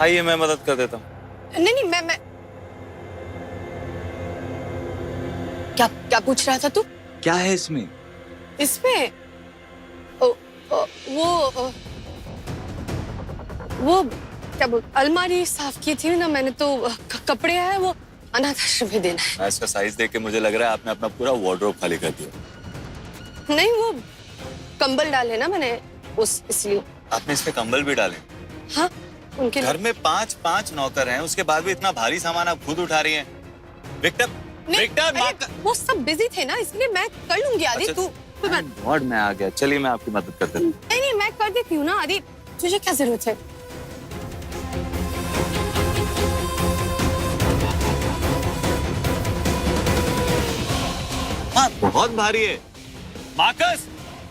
आइए मैं मदद कर देता हूँ। नहीं नहीं, मैं क्या क्या पूछ रहा था तू? क्या है इसमें? इसमें वो क्या बोल, अलमारी साफ की थी ना मैंने, तो कपड़े है वो अनाथ आश्रम में देना है। इसका साइज देख के मुझे लग रहा है आपने अपना पूरा वार्डरोब खाली कर दिया। नहीं, वो कंबल डाले ना मैंने इसलिए। आपने इसमें कंबल भी डाले? हाँ, उनके घर में 5 नौकर हैं, उसके बाद भी इतना भारी सामान आप खुद उठा रही हैं। विक्टर, विक्टर, वो सब बिजी थे ना, इसलिए मैं कर लूंगी आदि। तू गॉड, मैं आ गया। चलिए मैं आपकी मदद कर देता हूँ। नहीं नहीं, मैं कर देती हूँ ना आदि, तुझे क्या जरूरत है? हाँ, बहुत भारी है। मार्कस,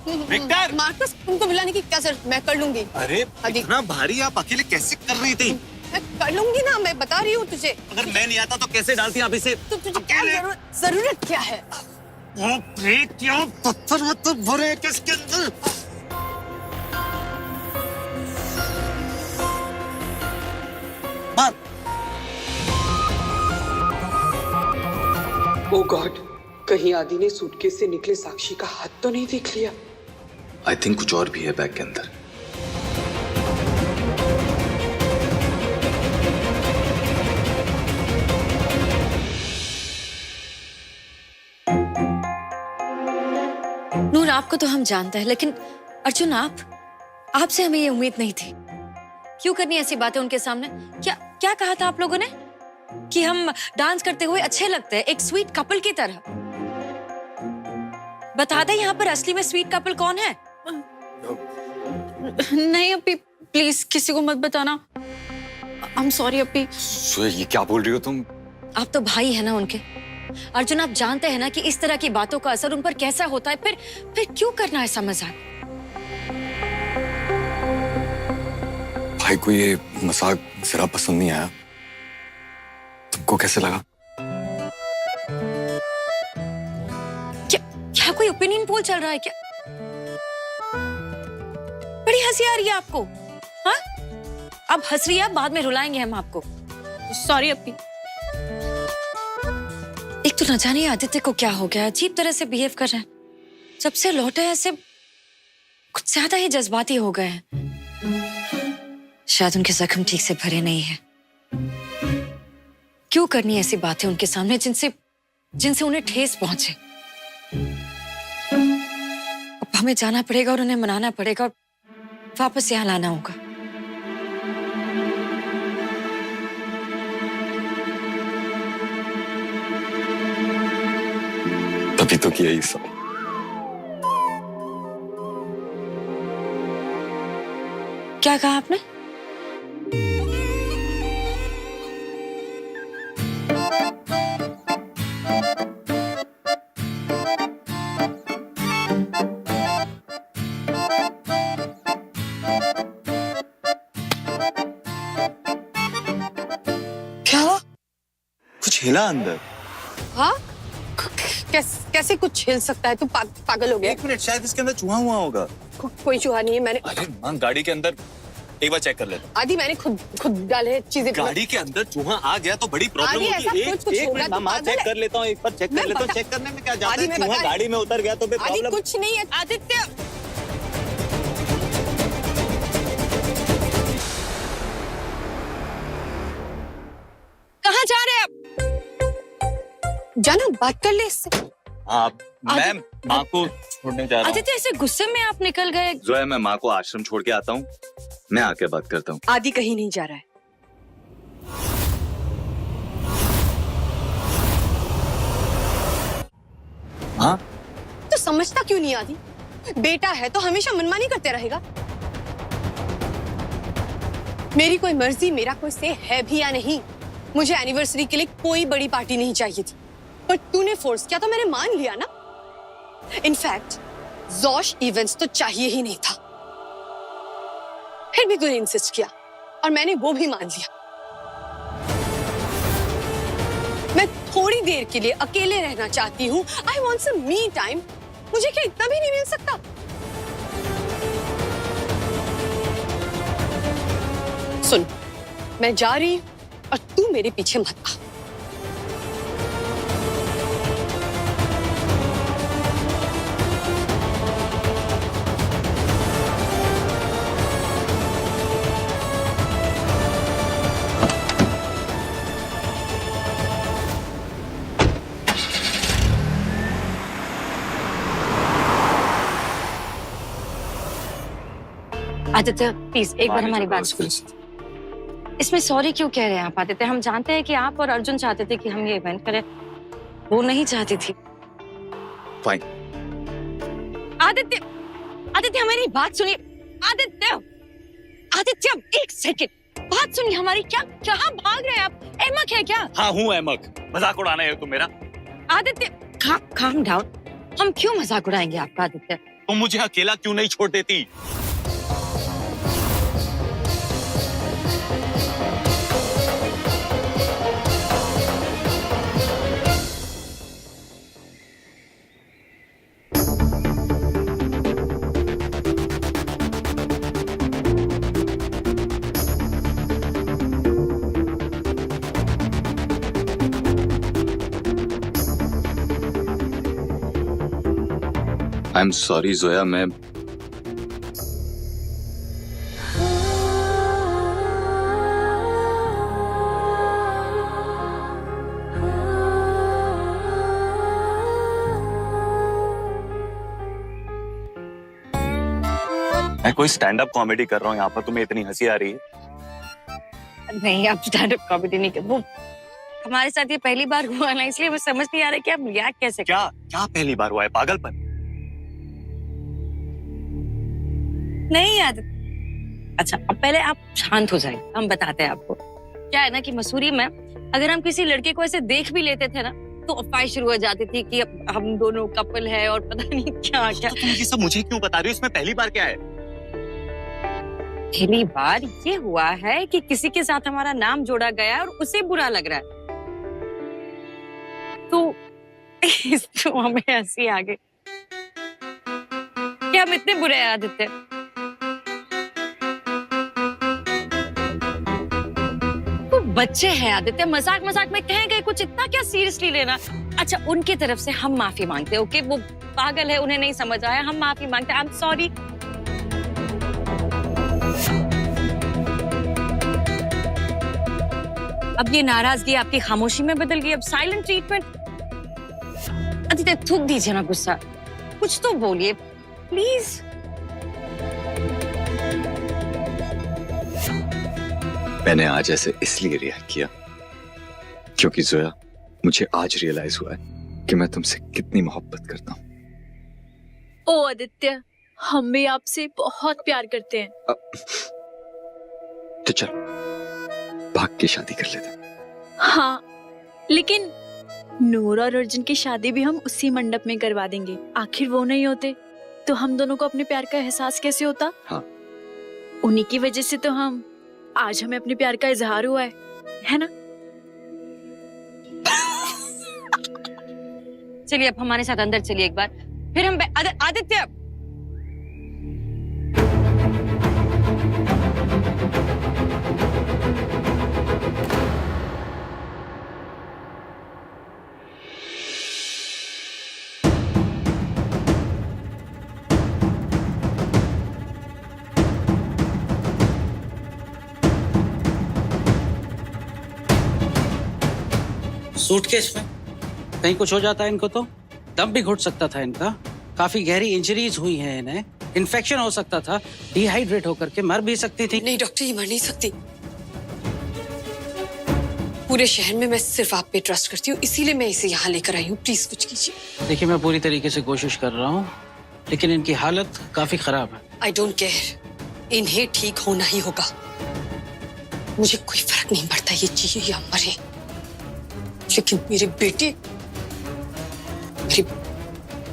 विक्टर, मार्कस, तुमको बुलाने की क्या जरूरत? मैं कर लूंगी। अरे इतना भारी आप अकेले कैसे कर रही थी? मैं कर लूंगी ना, मैं बता रही हूँ तुझे। अगर मैं नहीं आता तो कैसे डालती आप इसे? तो तुझे क्या जरूरत क्या है? वो क्यों पत्थर मतलब भरे हैं किसके अंदर? ओ गॉड, कहीं आदि ने सूटकेस से निकले साक्षी का हाथ तो नहीं देख लिया? आई थिंक कुछ और भी है बैग के अंदर। नूर, आपको तो हम जानते हैं, लेकिन अर्जुन आपसे हमें ये उम्मीद नहीं थी। क्यों करनी ऐसी बातें उनके सामने? क्या क्या कहा था आप लोगों ने कि हम डांस करते हुए अच्छे लगते हैं, एक स्वीट कपल की तरह? बता दे यहाँ पर असली में स्वीट कपल कौन है? नहीं अपी, प्लीज किसी को मत बताना। I'm sorry अपी। ये क्या बोल रही हो तुम? आप तो भाई है ना उनके। अर्जुन, आप जानते हैं ना कि इस तरह की बातों का असर उन पर कैसा होता है। फिर क्यों करना ऐसा मजाक? भाई को ये मजाक जरा पसंद नहीं आया। तुमको कैसे लगा? क्या कोई ओपिनियन पोल चल रहा है क्या? बड़ी हंसी आ रही है आपको? हाँ, अब हंस रही है, बाद में रुलाएंगे हम आपको। सॉरी अपी। एक तो न जाने आदित्य को क्या हो गया, अजीब तरह से बिहेव कर रहे हैं। जब से लौटे ऐसे कुछ ज्यादा ही जज्बाती हो गए हैं। शायद उनके जख्म ठीक से भरे नहीं है। क्यों करनी ऐसी बातें उनके सामने जिनसे उन्हें ठेस पहुंचे? अब हमें जाना पड़ेगा और उन्हें मनाना पड़ेगा और वापस यहाँ लाना होगा। तभी तो किया ये सब। क्या कहा आपने? क्या? कुछ हिला अंदर। हाँ, कैसे कुछ हिल सकता है? तू पागल हो गया? 1 मिनट, शायद इसके अंदर चूहा हुआ होगा। कोई चूहा नहीं है। मैंने अरे मां, गाड़ी के अंदर एक बार चेक कर लेता। आदि, मैंने खुद डाले चीजें। गाड़ी के अंदर चूहा आ गया तो बड़ी प्रॉब्लम आदि, होगी। ऐसा कुछ एक होगा मिनट तो मां, पागल चेक है। कर लेता हूँ, एक बार चेक कर लेता हूँ। चेक करने में क्या जाता आदि, है? मैं चूहा बता गाड़ी में उतर गया तो फिर आदि, प्रॉब्लम। कुछ नहीं है आदित्य। कहाँ जा रहे हैं आप? जाना, बात कर ले इससे। हाँ, मैं माँ को छोड़ने जा रहा हूँ। आदित्य, ऐसे गुस्से में आप निकल गए। जोया, मैं माँ को आश्रम छोड़ के आता हूँ, मैं आके बात करता हूँ। आदि कहीं नहीं जा रहा है। हाँ, तो समझता क्यों नहीं आदि? बेटा है तो हमेशा मनमानी करते रहेगा। मेरी कोई मर्जी, मेरा कोई से है भी या नहीं। मुझे एनिवर्सरी के लिए कोई बड़ी पार्टी नहीं चाहिए थी, पर तूने फोर्स किया तो मैंने मान लिया ना। इनफैक्ट जोश इवेंट्स तो चाहिए ही नहीं था, फिर भी तूने इंसिस्ट किया और मैंने वो भी मान लिया। मैं थोड़ी देर के लिए अकेले रहना चाहती हूँ। I want some me time. मुझे क्या इतना भी नहीं मिल सकता? सुन, मैं जा रही और तू मेरे पीछे मत आ। आदित्य प्लीज एक बार हमारी बात सुनिए। इसमें सॉरी क्यों कह रहे हैं आप आदित्य? हम जानते हैं कि आप और अर्जुन चाहते थे कि हम ये इवेंट करें, वो नहीं चाहती थी। फाइन। आदित्य आदित्य हमारी बात सुनिए। आदित्य आदित्य एक सेकंड बात सुनिए हमारी। क्या कहाँ भाग रहे हैं आप? अहमक है क्या? हाँ हूँ अहमक, मजाक उड़ाना है तुम मेरा? Aditya calm down. हम क्यों मजाक उड़ाएंगे आपका आदित्य? तुम मुझे अकेला क्यों नहीं छोड़ देती? आई एम सॉरी जोया, मैं कोई स्टैंड अप कॉमेडी कर रहा हूँ यहाँ पर, तुम्हें इतनी हंसी आ रही है? नहीं आप स्टैंड अप कॉमेडी नहीं कर, वो हमारे साथ ये पहली बार हुआ ना, इसलिए मुझे समझ नहीं आ रहा कि आप रिएक्ट कैसे। क्या क्या पहली बार हुआ है? पागलपन। नहीं याद। अच्छा अब पहले आप शांत हो जाए, हम बताते हैं आपको। क्या है ना कि मसूरी में अगर हम किसी लड़के को ऐसे देख भी लेते थे ना तो अफवाह शुरू हो जाती थी कि अब हम दोनों कपल है और पता नहीं क्या क्या। तो तुम ये सब मुझे क्यों बता रही हो? इसमें पहली बार क्या है? पहली बार ये हुआ है कि किसी के साथ हमारा नाम जोड़ा गया और उसे बुरा लग रहा है, तो हमें हंसी आ गई कि हम इतने बुरे हैं आदित्य। वो बच्चे हैं आदित्य, मजाक मजाक में कह गए कुछ, इतना क्या सीरियसली लेना। अच्छा उनकी तरफ से हम माफी मांगते हैं, ओके? वो पागल है, उन्हें नहीं समझ आया, हम माफी मांगते हैं। I am sorry. अब ये नाराजगी आपकी खामोशी में बदल गई, अब साइलेंट ट्रीटमेंट। आदित्य थूक दीजिए ना गुस्सा, कुछ तो बोलिए प्लीज। मैंने आज ऐसे इसलिए रिएक्ट किया क्योंकि जोया, मुझे आज रियलाइज हुआ है कि मैं तुमसे कितनी मोहब्बत करता हूँ। ओ आदित्य, हम भी आपसे बहुत प्यार करते हैं। तो चल भाग के शादी कर लेते हैं। हाँ, लेकिन नूर और अर्जुन की शादी भी हम उसी मंडप में करवा देंगे। आखिर वो नहीं होते तो हम दोनों को अपने प्यार का एहसास कैसे होता? हाँ। उन्हीं की वजह से तो आज हमें अपने प्यार का इजहार हुआ है ना? चलिए अब हमारे साथ अंदर चलिए एक बार, फिर हम आदित्य सूटकेस में कहीं कुछ हो जाता है इनको तो दम भी घुट सकता था इनका। काफी गहरी इंजरीज हुई हैं इन्हें, इन्फेक्शन हो सकता था, डिहाइड्रेट होकर के मर भी सकती थी। नहीं डॉक्टर, ये मर नहीं सकती। पूरे शहर में मैं सिर्फ आप पे ट्रस्ट करती हूँ, इसीलिए मैं इसे यहाँ लेकर आई हूँ। प्लीज कुछ कीजिए। देखिए मैं पूरी तरीके से कोशिश कर रहा हूँ, लेकिन इनकी हालत काफी खराब है। आई डोंट केयर, इन्हें ठीक होना ही होगा। मुझे कोई फर्क नहीं पड़ता ये जिए या मरे, लेकिन मेरे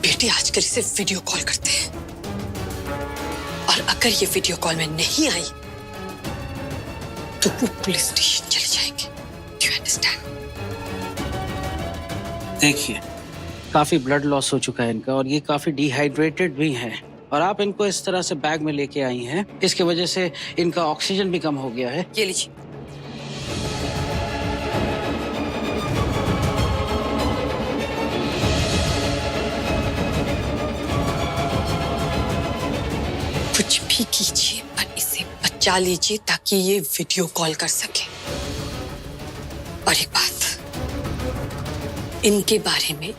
बेटे आजकल इसे वीडियो कॉल करते हैं, और अगर ये वीडियो कॉल में नहीं आई तो वो पुलिस स्टेशन चले जाएंगे। Do you understand? देखिए काफी ब्लड लॉस हो चुका है इनका, और ये काफी डिहाइड्रेटेड भी हैं, और आप इनको इस तरह से बैग में लेके आई हैं, इसकी वजह से इनका ऑक्सीजन भी कम हो गया है। ये लीजिए, ही कीजिए, पर इसे बचा लीजिए ताकि ये वीडियो कॉल कर सके। और एक बात, इनके बारे में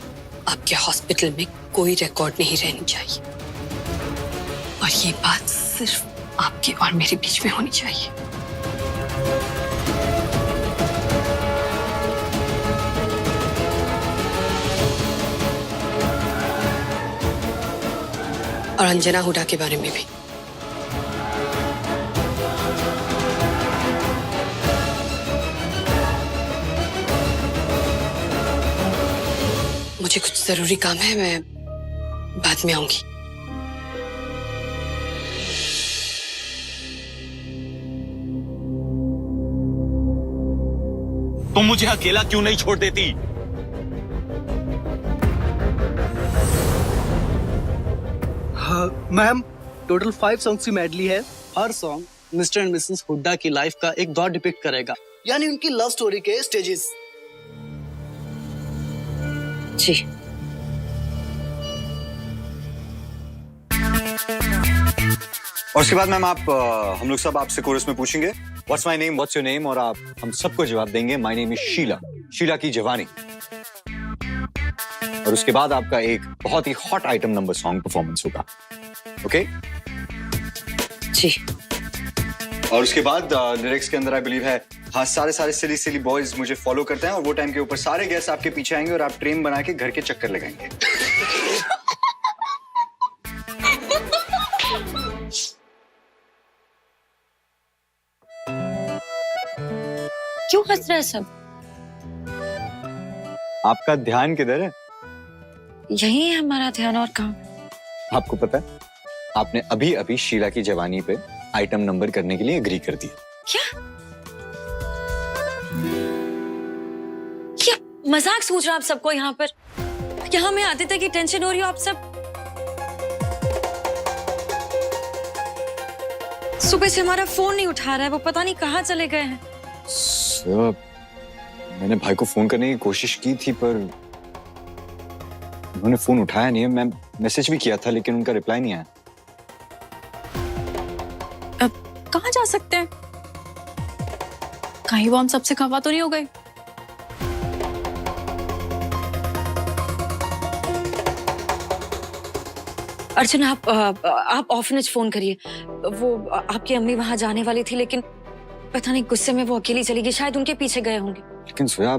आपके हॉस्पिटल में कोई रिकॉर्ड नहीं रहनी चाहिए, और ये बात सिर्फ आपके और मेरे बीच में होनी चाहिए। और अंजना हुडा के बारे में भी। मुझे कुछ जरूरी काम है, मैं बाद में आऊंगी। तुम मुझे अकेला क्यों नहीं छोड़ देती? मैम, टोटल 5 सॉन्ग्स की मेडली है। हर song mister and missus Hooda की लाइफ का एक दौर डिपिक्ट करेगा, यानी उनकी लव स्टोरी के स्टेजेस। जी। और उसके बाद मैम आप हम लोग सब आपसे कोरस में पूछेंगे what's my name, what's your name, और आप हम सबको जवाब देंगे my name is Sheila, Sheila की जवानी। और उसके बाद आपका एक बहुत ही hot item number song performance होगा। ओके जी। और उसके बाद लिरिक्स के अंदर आई बिलीव है, हाँ, सारे सिली सिली बॉयज मुझे फॉलो करते हैं और वो टाइम के ऊपर सारे गेस्ट आपके पीछे आएंगे और आप ट्रेन बना के घर के चक्कर लगाएंगे। क्यों हंस रहे हैं सब? आपका ध्यान किधर है? यही है हमारा ध्यान, और कहाँ? आपको पता है, आपने अभी अभी शीला की जवानी पे आइटम नंबर करने के लिए एग्री कर दिया। क्या मजाक सोच रहा आप सबको यहाँ पर? यहाँ मैं आदित्य की टेंशन हो रही हो आप सब। सुबह से हमारा फोन नहीं उठा रहा है, वो पता नहीं कहाँ चले गए हैं। सर, मैंने भाई को फोन करने की कोशिश की थी पर उन्होंने फोन उठाया नहीं है। मैं मैसेज भी किया था लेकिन उनका रिप्लाई नहीं आया। अब कहाँ जा सकते हैं? कहीं वो हम सबसे खफा तो नहीं हो गए? अर्चना, आप ऑर्फनेज फोन करिए। वो आपकी अम्मी वहां जाने वाली थी लेकिन पता नहीं गुस्से में वो अकेली चली गई, शायद उनके पीछे गए होंगे। लेकिन सोया,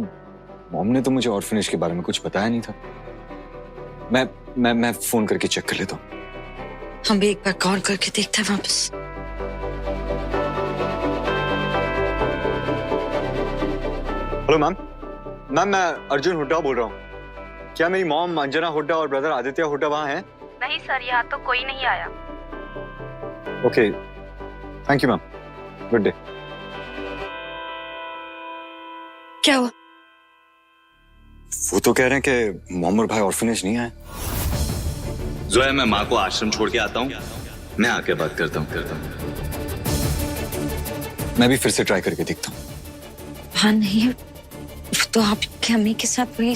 मॉम ने तो मुझे ऑर्फनेज के बारे में कुछ बताया नहीं था। मैं फोन करके चेक कर लेता हूँ। हम भी एक बार कॉल करके देखते हैं वापस। हेलो मैम, मैं अर्जुन हुड्डा बोल रहा हूँ। क्या मेरी मॉम अंजना हुड्डा और ब्रदर आदित्य हुड्डा वहाँ हैं? नहीं सर, यहाँ तो कोई नहीं आया। Okay, thank you ma'am, good day. क्या हुआ? वो तो कह रहे हैं कि मॉम और भाई ऑर्फनेज नहीं आए। जोया, मैं माँ को आश्रम छोड़ के आता हूँ, मैं आके बात करता हूँ। मैं भी फिर से ट्राई करके देखता हूँ। हाँ नहीं, वो तो आपके अम्मी के साथ वही